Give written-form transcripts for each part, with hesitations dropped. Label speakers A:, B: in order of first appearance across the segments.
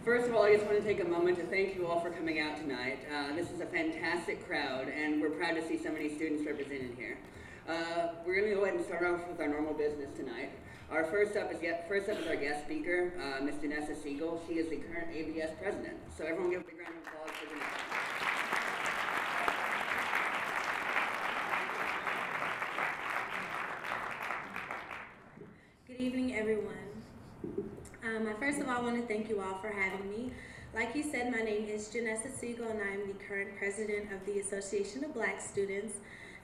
A: First of all, I just want to take a moment to thank you all for coming out tonight. This is a fantastic crowd, and we're proud to see so many students represented here. We're going to go ahead and start off with our normal business tonight. Our first up is our guest speaker, Ms. Janessa Siegel. She is the current ABS president. So everyone give a big round of applause for Janessa.
B: Good evening, everyone. First of all, I want to thank you all for having me. Like you said, my name is Janessa Siegel, and I am the current president of the Association of Black Students.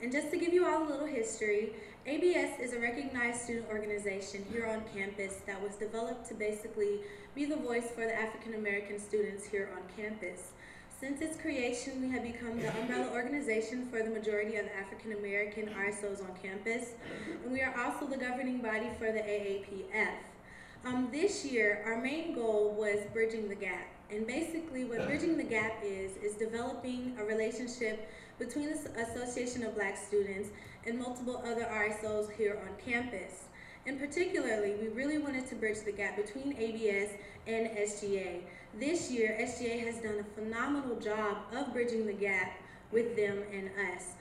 B: And just to give you all a little history, ABS is a recognized student organization here on campus that was developed to basically be the voice for the African American students here on campus. Since its creation, we have become the umbrella organization for the majority of the African American RSOs on campus, and we are also the governing body for the AAPF. This year, our main goal was bridging the gap. And basically what bridging the gap is developing a relationship between the Association of Black Students and multiple other RSOs here on campus. And particularly, we really wanted to bridge the gap between ABS and SGA. This year, SGA has done a phenomenal job of bridging the gap with them and us.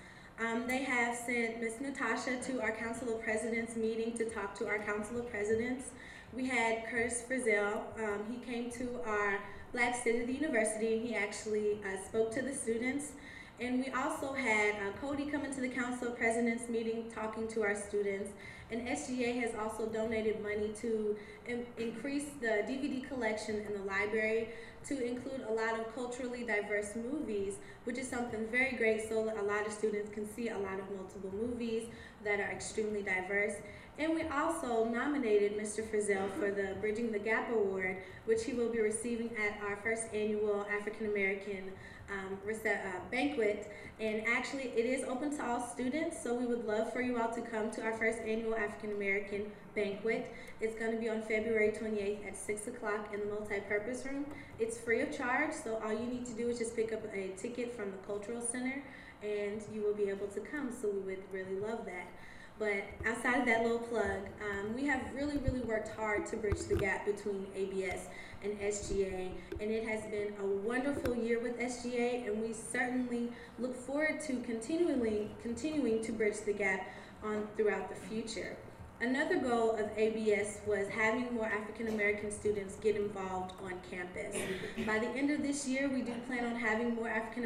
B: They have sent Ms. Natasha to our Council of Presidents meeting to talk to our Council of Presidents. We had Curtis Frizzell. He came to our Black State of the University, and he actually spoke to the students. And we also had Cody come into the Council of Presidents meeting talking to our students. And SGA has also donated money to increase the DVD collection in the library to include a lot of culturally diverse movies, which is something very great so that a lot of students can see a lot of multiple movies that are extremely diverse. And we also nominated Mr. Frizzell for the Bridging the Gap Award, which he will be receiving at our first annual African American banquet. And actually, it is open to all students, so we would love for you all to come to our first annual African American banquet. It's going to be on February 28th at 6 o'clock in the multi-purpose room. It's free of charge, so all you need to do is just pick up a ticket from the Cultural Center, and you will be able to come, so we would really love that. But outside of that little plug, we have really worked hard to bridge the gap between ABS and SGA, and it has been a wonderful year with SGA, and we certainly look forward to continuing to bridge the gap throughout the future. Another goal of ABS was having more African American students get involved on campus. By the end of this year, we do plan on having more African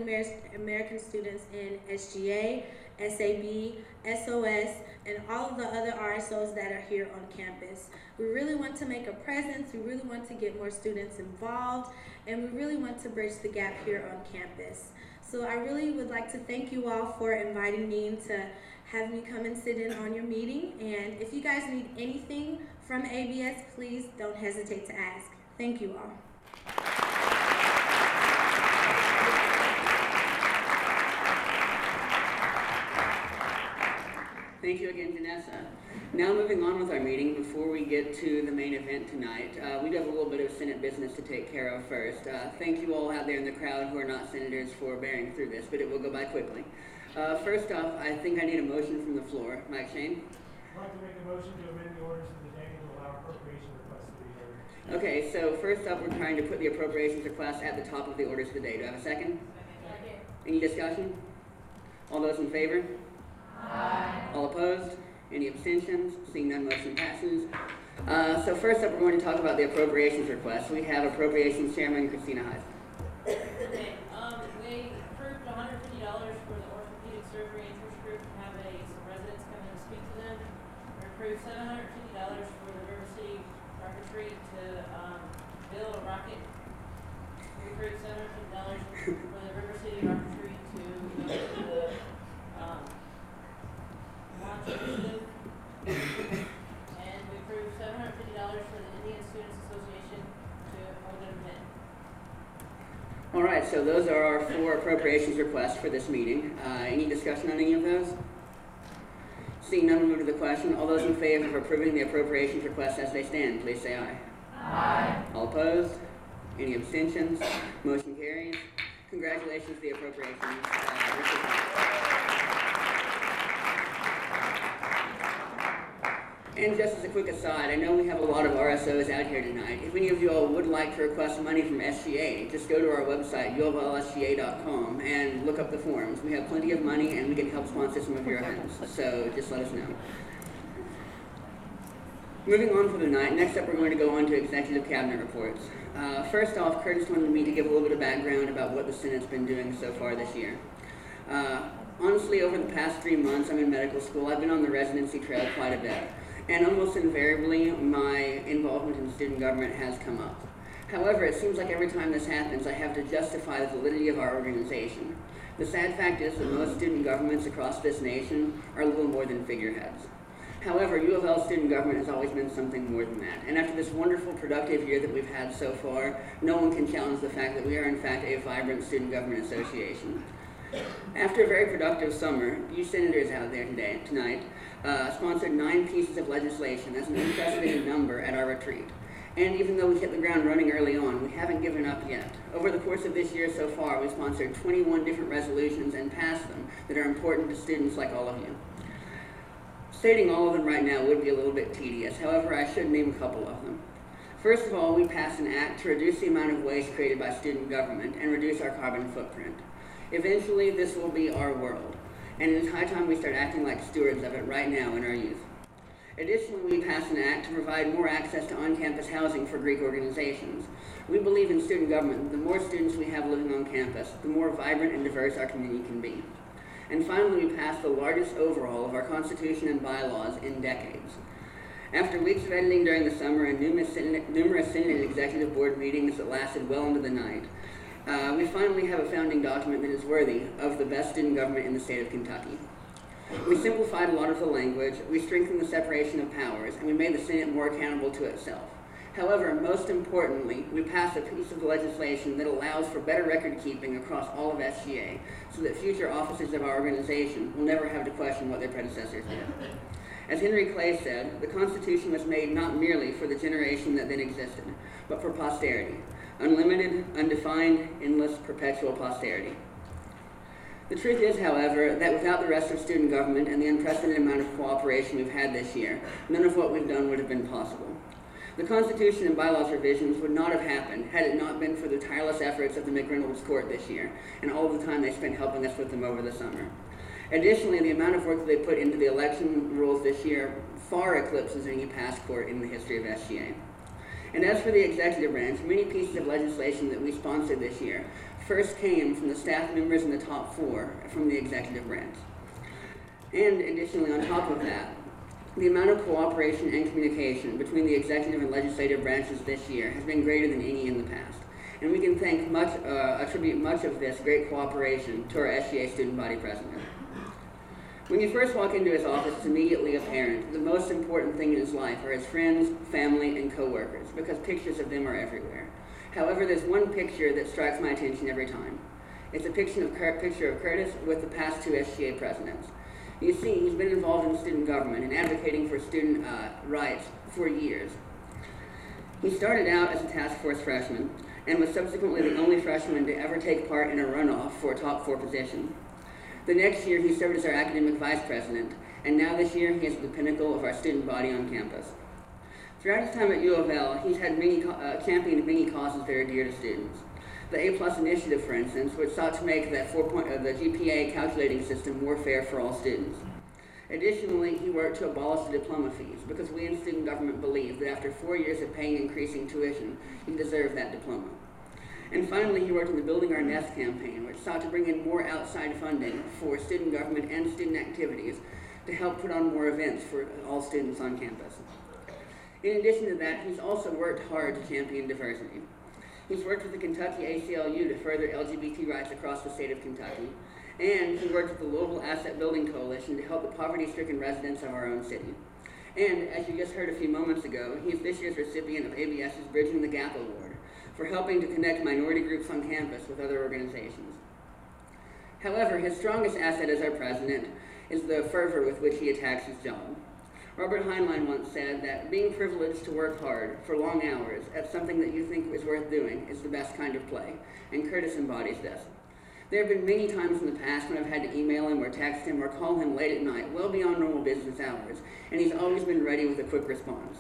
B: American students in SGA, SAB, SOS, and all of the other RSOs that are here on campus. We really want to make a presence, we really want to get more students involved, and we really want to bridge the gap here on campus. So I really would like to thank you all for inviting me to have me come and sit in on your meeting. And if you guys need anything from ABS, please don't hesitate to ask. Thank you all.
A: Thank you again, Janessa. Now moving on with our meeting, before we get to the main event tonight, we do have a little bit of Senate business to take care of first. Thank you all out there in the crowd who are not senators for bearing through this, but it will go by quickly. First off, I think I need a motion from the floor. Mike Shane?
C: I'd like to make a motion to amend the orders of the day to allow appropriation requests to be heard.
A: Okay, so first up, we're trying to put the appropriations request at the top of the orders of the day. Do I have a second?
D: Second.
A: Any discussion? All those in favor?
D: Aye.
A: All opposed? Any abstentions? Seeing none, motion passes. So first up, we're going to talk about the appropriations request. We have Appropriations Chairman Christina Heisen.
D: Okay, we approved $150 for the orthopedic surgery interest group to have some residents come in and speak to them. We approved $750 for the River City Rocketry to build a rocket. We approved $750 for the River City Rocketry to go to the launch initiative. And we approved $750 for the Indian Students Association to hold an event.
A: All right, so those are our 4 appropriations requests for this meeting. Any discussion on any of those? Seeing none, we'll move to the question. All those in favor of approving the appropriations requests as they stand, please say aye.
D: Aye.
A: All opposed? Any abstentions? Motion carries. Congratulations to the appropriations. And just as a quick aside, I know we have a lot of RSOs out here tonight. If any of you all would like to request money from SGA, just go to our website, uoflsga.com, and look up the forms. We have plenty of money, and we can help sponsor some of your events, so just let us know. Moving on for the night, next up we're going to go on to Executive Cabinet reports. First off, Curtis wanted me to give a little bit of background about what the Senate's been doing so far this year. Honestly, over the past 3 months I'm in medical school, I've been on the residency trail quite a bit. And almost invariably, my involvement in student government has come up. However, it seems like every time this happens, I have to justify the validity of our organization. The sad fact is that most student governments across this nation are little more than figureheads. However, U of L student government has always been something more than that. And after this wonderful, productive year that we've had so far, no one can challenge the fact that we are, in fact, a vibrant student government association. After a very productive summer, you senators out there tonight sponsored 9 pieces of legislation. That's an unprecedented number at our retreat. And even though we hit the ground running early on, we haven't given up yet. Over the course of this year so far, we've sponsored 21 different resolutions and passed them that are important to students like all of you. Stating all of them right now would be a little bit tedious. However, I should name a couple of them. First of all, we passed an act to reduce the amount of waste created by student government and reduce our carbon footprint. Eventually, this will be our world, and it's high time we start acting like stewards of it right now in our youth. Additionally, we passed an act to provide more access to on-campus housing for Greek organizations. We believe in student government. The more students we have living on campus, the more vibrant and diverse our community can be. And finally, we passed the largest overhaul of our Constitution and bylaws in decades. After weeks of editing during the summer and numerous Senate and Executive Board meetings that lasted well into the night, we finally have a founding document that is worthy of the best student government in the state of Kentucky. We simplified a lot of the language, we strengthened the separation of powers, and we made the Senate more accountable to itself. However, most importantly, we passed a piece of legislation that allows for better record keeping across all of SGA, so that future officers of our organization will never have to question what their predecessors did. As Henry Clay said, the Constitution was made not merely for the generation that then existed, but for posterity. Unlimited, undefined, endless, perpetual posterity. The truth is, however, that without the rest of student government and the unprecedented amount of cooperation we've had this year, none of what we've done would have been possible. The Constitution and bylaws revisions would not have happened had it not been for the tireless efforts of the McReynolds Court this year, and all the time they spent helping us with them over the summer. Additionally, the amount of work that they put into the election rules this year far eclipses any past court in the history of SGA. And as for the executive branch, many pieces of legislation that we sponsored this year first came from the staff members in the top 4 from the executive branch. And additionally, on top of that, the amount of cooperation and communication between the executive and legislative branches this year has been greater than any in the past. And we can attribute much of this great cooperation to our SGA student body president. When you first walk into his office, it's immediately apparent the most important thing in his life are his friends, family, and co-workers, because pictures of them are everywhere. However, there's one picture that strikes my attention every time. It's a picture of Curtis with the past 2 SGA presidents. You see, he's been involved in student government and advocating for student rights for years. He started out as a task force freshman and was subsequently the only freshman to ever take part in a runoff for a top 4 position. The next year, he served as our academic vice president, and now this year, he is at the pinnacle of our student body on campus. Throughout his time at U of L, he's had championed many causes that are dear to students. The A+ initiative, for instance, which sought to make that the GPA calculating system more fair for all students. Additionally, he worked to abolish the diploma fees, because we in student government believe that after 4 years of paying increasing tuition, you deserve that diploma. And finally, he worked in the Building Our Nest campaign, which sought to bring in more outside funding for student government and student activities to help put on more events for all students on campus. In addition to that, he's also worked hard to champion diversity. He's worked with the Kentucky ACLU to further LGBT rights across the state of Kentucky, and he worked with the Louisville Asset Building Coalition to help the poverty-stricken residents of our own city. And as you just heard a few moments ago, he's this year's recipient of ABS's Bridging the Gap Award for helping to connect minority groups on campus with other organizations. However, his strongest asset as our president is the fervor with which he attacks his job. Robert Heinlein once said that being privileged to work hard for long hours at something that you think is worth doing is the best kind of play, and Curtis embodies this. There have been many times in the past when I've had to email him or text him or call him late at night, well beyond normal business hours, and he's always been ready with a quick response.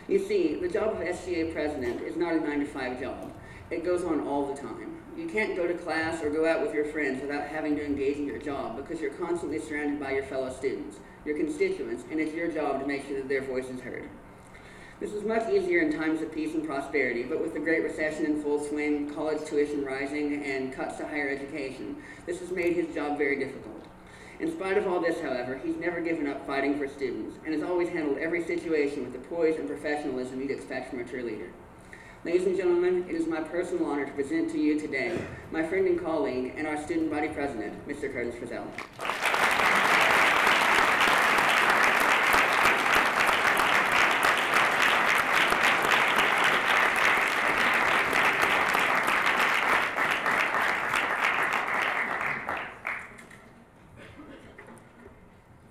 A: You see, the job of SGA president is not a 9-to-5 job. It goes on all the time. You can't go to class or go out with your friends without having to engage in your job because you're constantly surrounded by your fellow students, your constituents, and it's your job to make sure that their voice is heard. This is much easier in times of peace and prosperity, but with the Great Recession in full swing, college tuition rising, and cuts to higher education, this has made his job very difficult. In spite of all this, however, he's never given up fighting for students, and has always handled every situation with the poise and professionalism you'd expect from a true leader. Ladies and gentlemen, it is my personal honor to present to you today my friend and colleague and our student body president, Mr. Curtis Frizzell.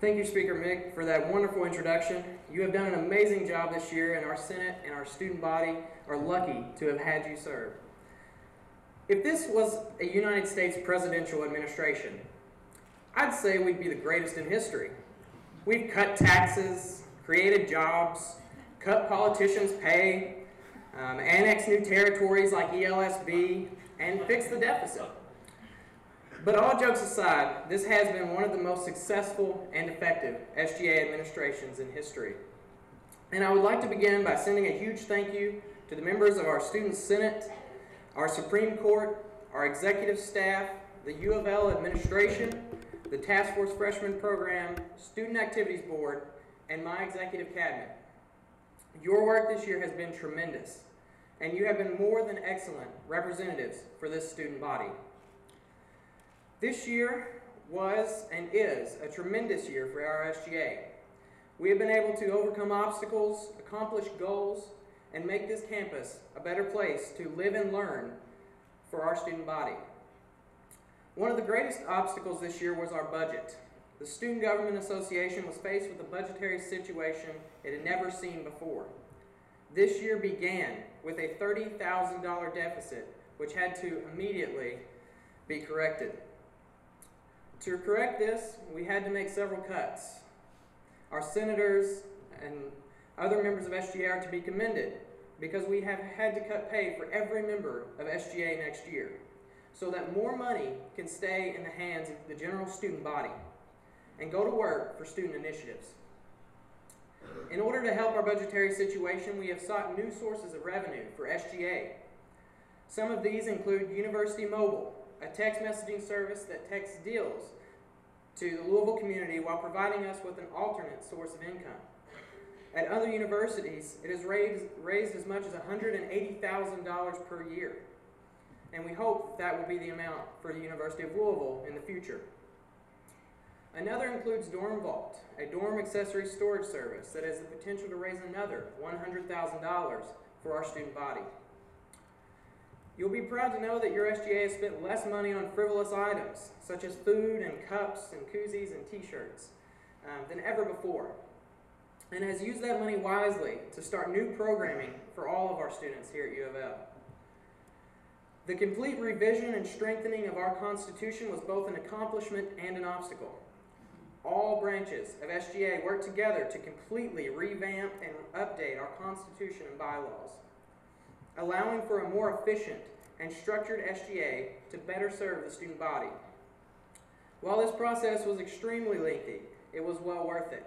E: Thank you, Speaker Mick, for that wonderful introduction. You have done an amazing job this year, and our Senate and our student body are lucky to have had you serve. If this was a United States presidential administration, I'd say we'd be the greatest in history. We've cut taxes, created jobs, cut politicians' pay, annexed new territories like ELSB, and fixed the deficit. But all jokes aside, this has been one of the most successful and effective SGA administrations in history. And I would like to begin by sending a huge thank you to the members of our Student Senate, our Supreme Court, our executive staff, the U of L administration, the Task Force Freshman Program, Student Activities Board, and my executive cabinet. Your work this year has been tremendous, and you have been more than excellent representatives for this student body. This year was and is a tremendous year for our SGA. We have been able to overcome obstacles, accomplish goals, and make this campus a better place to live and learn for our student body. One of the greatest obstacles this year was our budget. The Student Government Association was faced with a budgetary situation it had never seen before. This year began with a $30,000 deficit, which had to immediately be corrected. To correct this, we had to make several cuts. Our senators and other members of SGA are to be commended because we have had to cut pay for every member of SGA next year so that more money can stay in the hands of the general student body and go to work for student initiatives. In order to help our budgetary situation, we have sought new sources of revenue for SGA. Some of these include University Mobile, a text messaging service that texts deals to the Louisville community while providing us with an alternate source of income. At other universities, it has raised as much as $180,000 per year, and we hope that will be the amount for the University of Louisville in the future. Another includes Dorm Vault, a dorm accessory storage service that has the potential to raise another $100,000 for our student body. You'll be proud to know that your SGA has spent less money on frivolous items, such as food and cups and koozies and t-shirts, than ever before, and has used that money wisely to start new programming for all of our students here at U of L. The complete revision and strengthening of our Constitution was both an accomplishment and an obstacle. All branches of SGA worked together to completely revamp and update our Constitution and bylaws, allowing for a more efficient and structured SGA to better serve the student body. While this process was extremely lengthy, it was well worth it.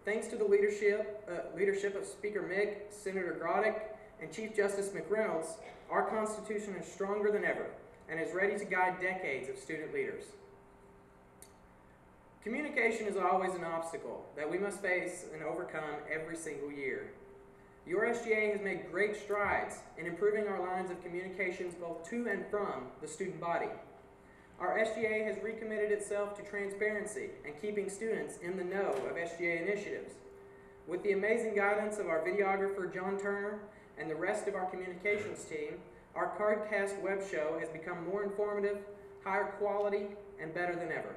E: Thanks to the leadership of Speaker Mick, Senator Grodick, and Chief Justice McReynolds, our Constitution is stronger than ever and is ready to guide decades of student leaders. Communication is always an obstacle that we must face and overcome every single year. Your SGA has made great strides in improving our lines of communications both to and from the student body. Our SGA has recommitted itself to transparency and keeping students in the know of SGA initiatives. With the amazing guidance of our videographer, John Turner, and the rest of our communications team, our Cardcast web show has become more informative, higher quality, and better than ever.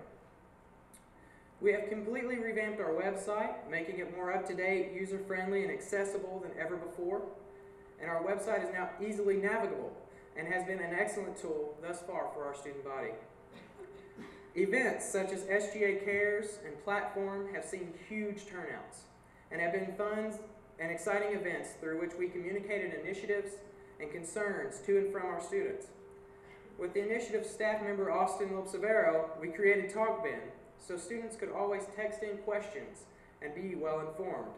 E: We have completely revamped our website, making it more up-to-date, user-friendly, and accessible than ever before. And our website is now easily navigable, and has been an excellent tool thus far for our student body. Events such as SGA Cares and Platform have seen huge turnouts and have been fun and exciting events through which we communicated initiatives and concerns to and from our students. With the initiative staff member Austin Lopsavero, we created TalkBin so students could always text in questions and be well informed.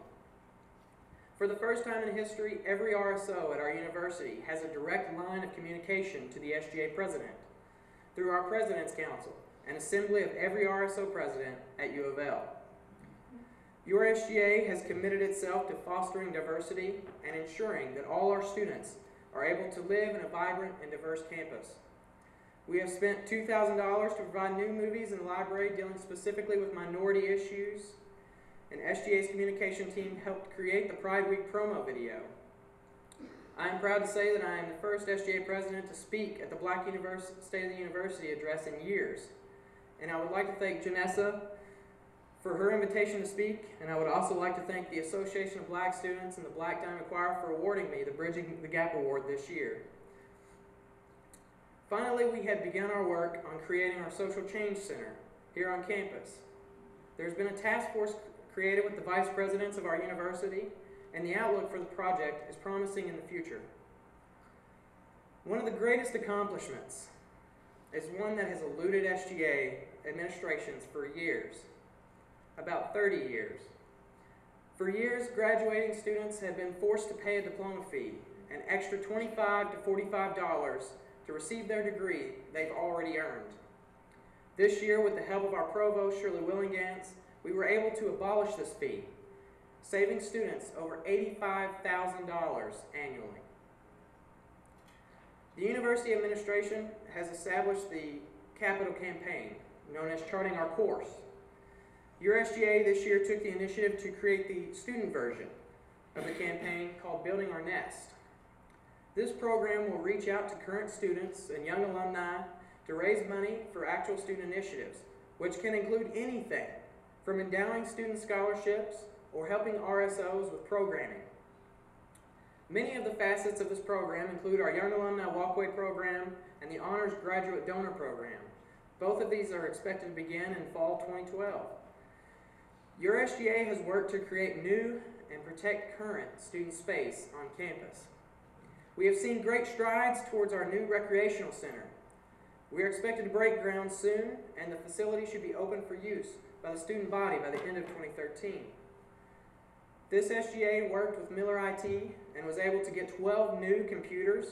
E: For the first time in history, every RSO at our university has a direct line of communication to the SGA president through our President's Council, an assembly of every RSO president at U of L. Your SGA has committed itself to fostering diversity and ensuring that all our students are able to live in a vibrant and diverse campus. We have spent $2,000 to provide new movies in the library dealing specifically with minority issues, and SGA's communication team helped create the Pride Week promo video. I am proud to say that I am the first SGA president to speak at the Black State of the University address in years, and I would like to thank Janessa for her invitation to speak, and I would also like to thank the Association of Black Students and the Black Diamond Choir for awarding me the Bridging the Gap Award this year. Finally, we have begun our work on creating our Social Change Center here on campus. There's been a task force created with the vice presidents of our university, and the outlook for the project is promising in the future. One of the greatest accomplishments is one that has eluded SGA administrations for years, about 30 years. For years, graduating students have been forced to pay a diploma fee, an extra $25 to $45 to receive their degree they've already earned. This year, with the help of our provost, Shirley Willingans, we were able to abolish this fee, saving students over $85,000 annually. The university administration has established the Capital Campaign, known as Charting Our Course. Your SGA this year took the initiative to create the student version of the campaign called Building Our Nest. This program will reach out to current students and young alumni to raise money for actual student initiatives, which can include anything from endowing student scholarships or helping RSOs with programming. Many of the facets of this program include our Young Alumni Walkway Program and the Honors Graduate Donor Program. Both of these are expected to begin in fall 2012. Your SGA has worked to create new and protect current student space on campus. We have seen great strides towards our new recreational center. We are expected to break ground soon, and the facility should be open for use by the student body by the end of 2013. This SGA worked with Miller IT and was able to get 12 new computers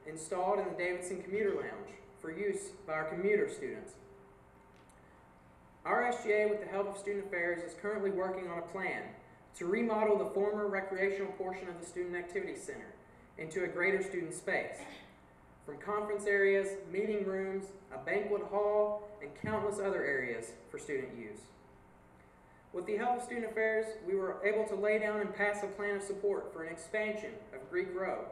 E: installed in the Davidson Commuter Lounge for use by our commuter students. Our SGA, with the help of Student Affairs, is currently working on a plan to remodel the former recreational portion of the Student Activity Center into a greater student space, from conference areas, meeting rooms, a banquet hall, and countless other areas for student use. With the help of Student Affairs, we were able to lay down and pass a plan of support for an expansion of Greek Row,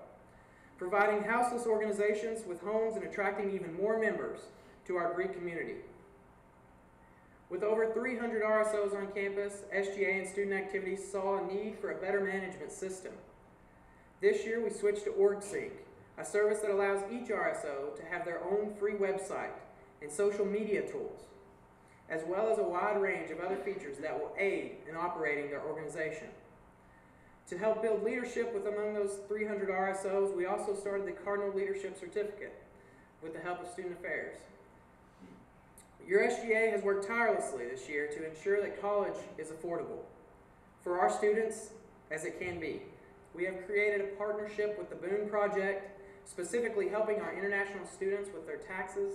E: providing houseless organizations with homes and attracting even more members to our Greek community. With over 300 RSOs on campus, SGA and student activities saw a need for a better management system. This year, we switched to OrgSync, a service that allows each RSO to have their own free website and social media tools, as well as a wide range of other features that will aid in operating their organization. To help build leadership with among those 300 RSOs, we also started the Cardinal Leadership Certificate with the help of Student Affairs. Your SGA has worked tirelessly this year to ensure that college is affordable for our students as it can be. We have created a partnership with the Boone Project, specifically helping our international students with their taxes.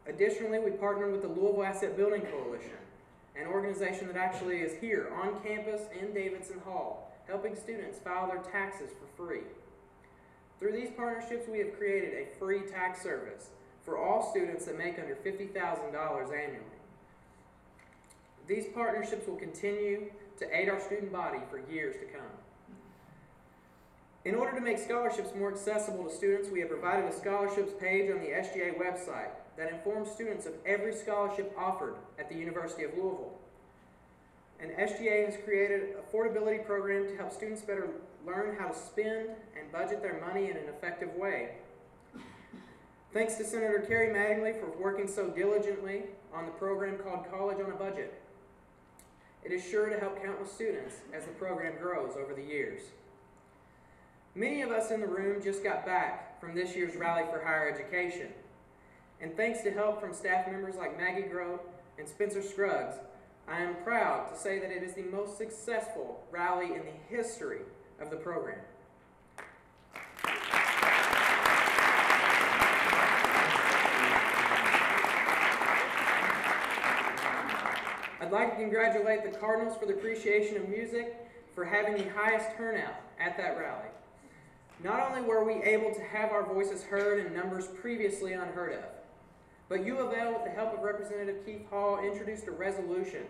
E: Additionally, we partnered with the Louisville Asset Building Coalition, an organization that actually is here on campus in Davidson Hall, helping students file their taxes for free. Through these partnerships, we have created a free tax service for all students that make under $50,000 annually. These partnerships will continue to aid our student body for years to come. In order to make scholarships more accessible to students, we have provided a scholarships page on the SGA website that informs students of every scholarship offered at the University of Louisville. And SGA has created an affordability program to help students better learn how to spend and budget their money in an effective way. Thanks to Senator Kerry Mattingly for working so diligently on the program called College on a Budget. It is sure to help countless students as the program grows over the years. Many of us in the room just got back from this year's Rally for Higher Education. And thanks to help from staff members like Maggie Grote and Spencer Scruggs, I am proud to say that it is the most successful rally in the history of the program. I'd like to congratulate the Cardinals for the Appreciation of Music for having the highest turnout at that rally. Not only were we able to have our voices heard in numbers previously unheard of, but U of L, with the help of Representative Keith Hall, introduced a resolution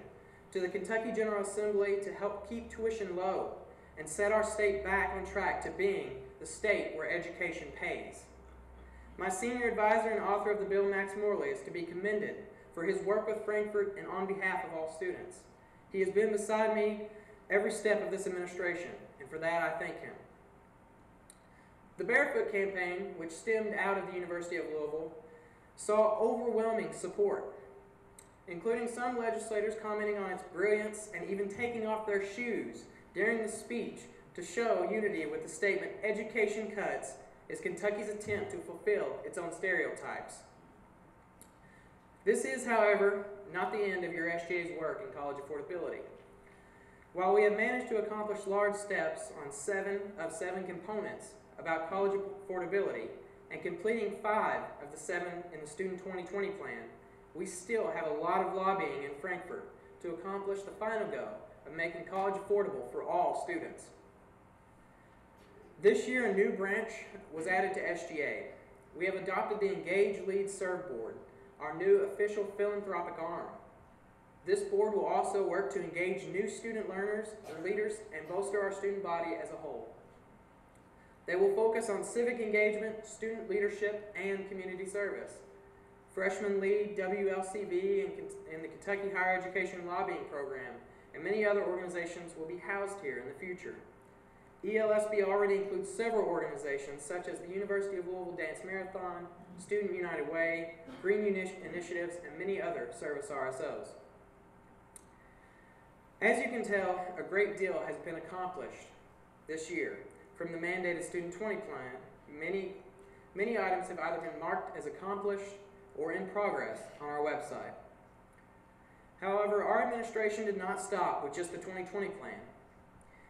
E: to the Kentucky General Assembly to help keep tuition low and set our state back on track to being the state where education pays. My senior advisor and author of the bill, Max Morley, is to be commended for his work with Frankfurt and on behalf of all students. He has been beside me every step of this administration, and for that I thank him. The Barefoot campaign, which stemmed out of the University of Louisville, saw overwhelming support, including some legislators commenting on its brilliance and even taking off their shoes during the speech to show unity with the statement, "Education cuts is Kentucky's attempt to fulfill its own stereotypes." This is, however, not the end of your SGA's work in college affordability. While we have managed to accomplish large steps on 7 of 7 components about college affordability and completing 5 of the 7 in the Student 2020 plan, we still have a lot of lobbying in Frankfurt to accomplish the final goal of making college affordable for all students. This year, a new branch was added to SGA. We have adopted the Engage, Lead, Serve Board, our new official philanthropic arm. This board will also work to engage new student learners and leaders and bolster our student body as a whole. They will focus on civic engagement, student leadership, and community service. Freshman Lead, WLCB, and the Kentucky Higher Education Lobbying Program, and many other organizations will be housed here in the future. ELSB already includes several organizations such as the University of Louisville Dance Marathon, Student United Way, Green Initiatives, and many other service RSOs. As you can tell, a great deal has been accomplished this year. From the mandated Student 20 plan, many items have either been marked as accomplished or in progress on our website. However, our administration did not stop with just the 2020 plan.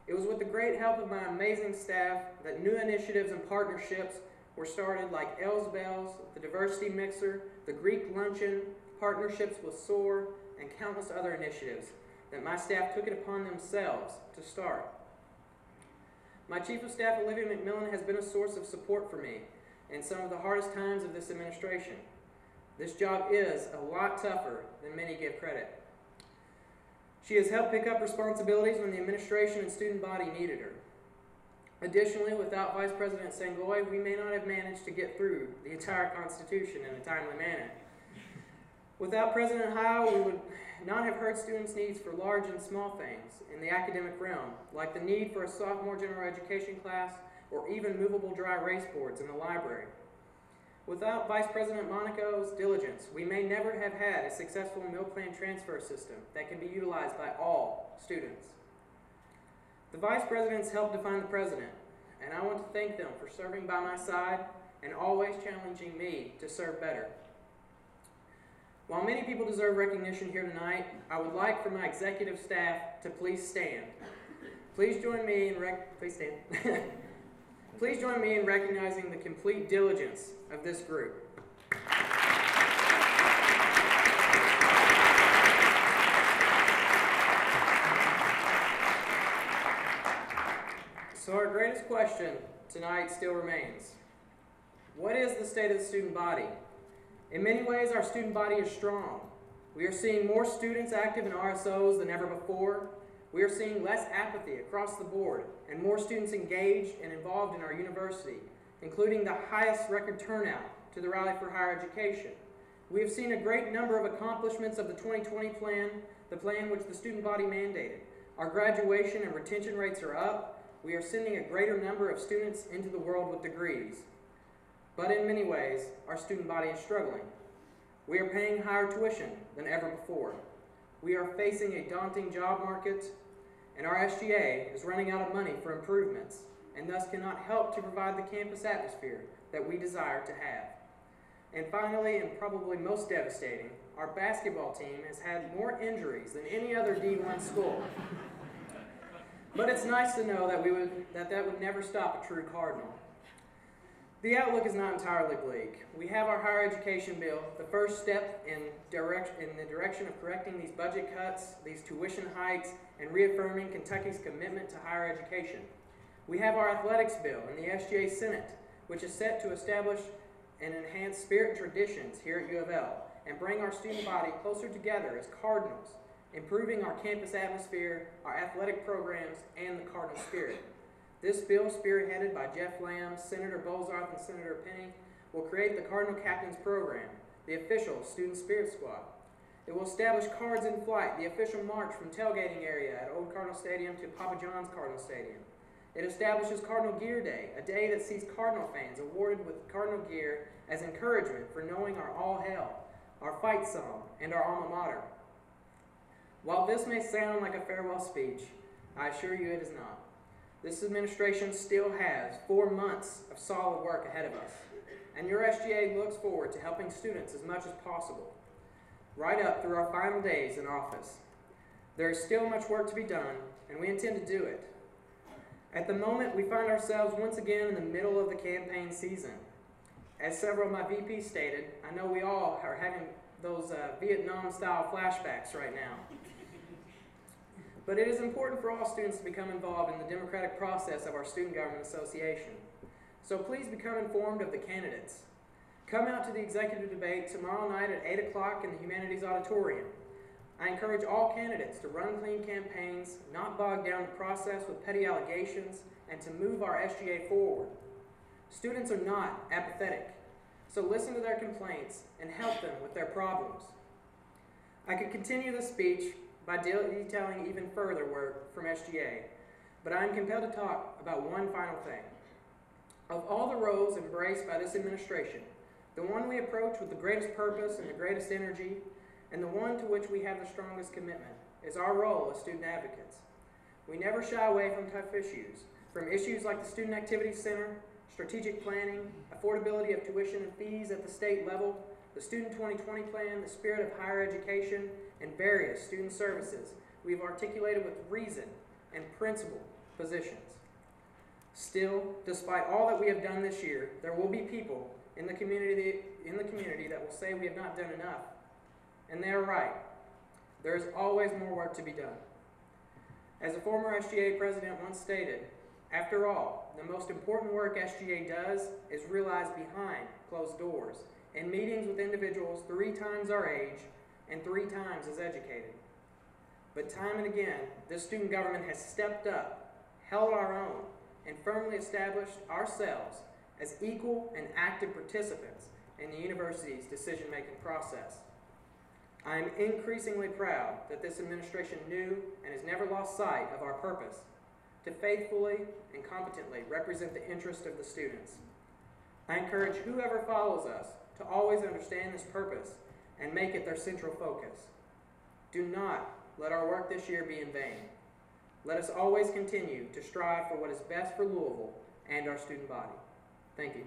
E: It was with the great help of my amazing staff that new initiatives and partnerships were started, like Els Bells, the Diversity Mixer, the Greek Luncheon, partnerships with SOAR, and countless other initiatives that my staff took it upon themselves to start. My Chief of Staff, Olivia McMillan, has been a source of support for me in some of the hardest times of this administration. This job is a lot tougher than many give credit. She has helped pick up responsibilities when the administration and student body needed her. Additionally, without Vice President Sangoy, we may not have managed to get through the entire Constitution in a timely manner. Without President Howe, we would not have heard students' needs for large and small things in the academic realm, like the need for a sophomore general education class or even movable dry erase boards in the library. Without Vice President Monaco's diligence, we may never have had a successful meal plan transfer system that can be utilized by all students. The Vice Presidents helped define the President, and I want to thank them for serving by my side and always challenging me to serve better. While many people deserve recognition here tonight, I would like for my executive staff to please stand. Please join me in please stand. Please join me in recognizing the complete diligence of this group. So our greatest question tonight still remains. What is the state of the student body? In many ways, our student body is strong. We are seeing more students active in RSOs than ever before. We are seeing less apathy across the board and more students engaged and involved in our university, including the highest record turnout to the Rally for Higher Education. We have seen a great number of accomplishments of the 2020 plan, the plan which the student body mandated. Our graduation and retention rates are up. We are sending a greater number of students into the world with degrees. But in many ways, our student body is struggling. We are paying higher tuition than ever before. We are facing a daunting job market, and our SGA is running out of money for improvements, and thus cannot help to provide the campus atmosphere that we desire to have. And finally, and probably most devastating, our basketball team has had more injuries than any other D1 school. But it's nice to know that that would never stop a true Cardinal. The outlook is not entirely bleak. We have our higher education bill, the first step in the direction of correcting these budget cuts, these tuition hikes, and reaffirming Kentucky's commitment to higher education. We have our athletics bill in the SGA Senate, which is set to establish and enhance spirit and traditions here at U of L and bring our student body closer together as Cardinals, improving our campus atmosphere, our athletic programs, and the Cardinal spirit. This bill, spearheaded by Jeff Lamb, Senator Bolzarth, and Senator Penny, will create the Cardinal Captains Program, the official student spirit squad. It will establish Cards in Flight, the official march from tailgating area at Old Cardinal Stadium to Papa John's Cardinal Stadium. It establishes Cardinal Gear Day, a day that sees Cardinal fans awarded with Cardinal gear as encouragement for knowing our all hail, our fight song, and our alma mater. While this may sound like a farewell speech, I assure you it is not. This administration still has 4 months of solid work ahead of us, and your SGA looks forward to helping students as much as possible, right up through our final days in office. There is still much work to be done, and we intend to do it. At the moment, we find ourselves once again in the middle of the campaign season. As several of my VPs stated, I know we all are having those Vietnam-style flashbacks right now. But it is important for all students to become involved in the democratic process of our Student Government Association. So please become informed of the candidates. Come out to the executive debate tomorrow night at 8 o'clock in the Humanities Auditorium. I encourage all candidates to run clean campaigns, not bog down the process with petty allegations, and to move our SGA forward. Students are not apathetic, so listen to their complaints and help them with their problems. I could continue this speech by detailing even further work from SGA, but I am compelled to talk about one final thing. Of all the roles embraced by this administration, the one we approach with the greatest purpose and the greatest energy, and the one to which we have the strongest commitment, is our role as student advocates. We never shy away from tough issues, from issues like the Student Activities Center, strategic planning, affordability of tuition and fees at the state level, the Student 2020 Plan, the spirit of higher education, and various student services we've articulated with reason and principled positions. Still, despite all that we have done this year, there will be people in the community that will say we have not done enough. And they are right. There is always more work to be done. As a former SGA president once stated, after all, the most important work SGA does is realized behind closed doors in meetings with individuals 3 times our age and 3 times as educated. But time and again, this student government has stepped up, held our own, and firmly established ourselves as equal and active participants in the university's decision-making process. I am increasingly proud that this administration knew and has never lost sight of our purpose to faithfully and competently represent the interest of the students. I encourage whoever follows us to always understand this purpose and make it their central focus. Do not let our work this year be in vain. Let us always continue to strive for what is best for Louisville and our student body. Thank you.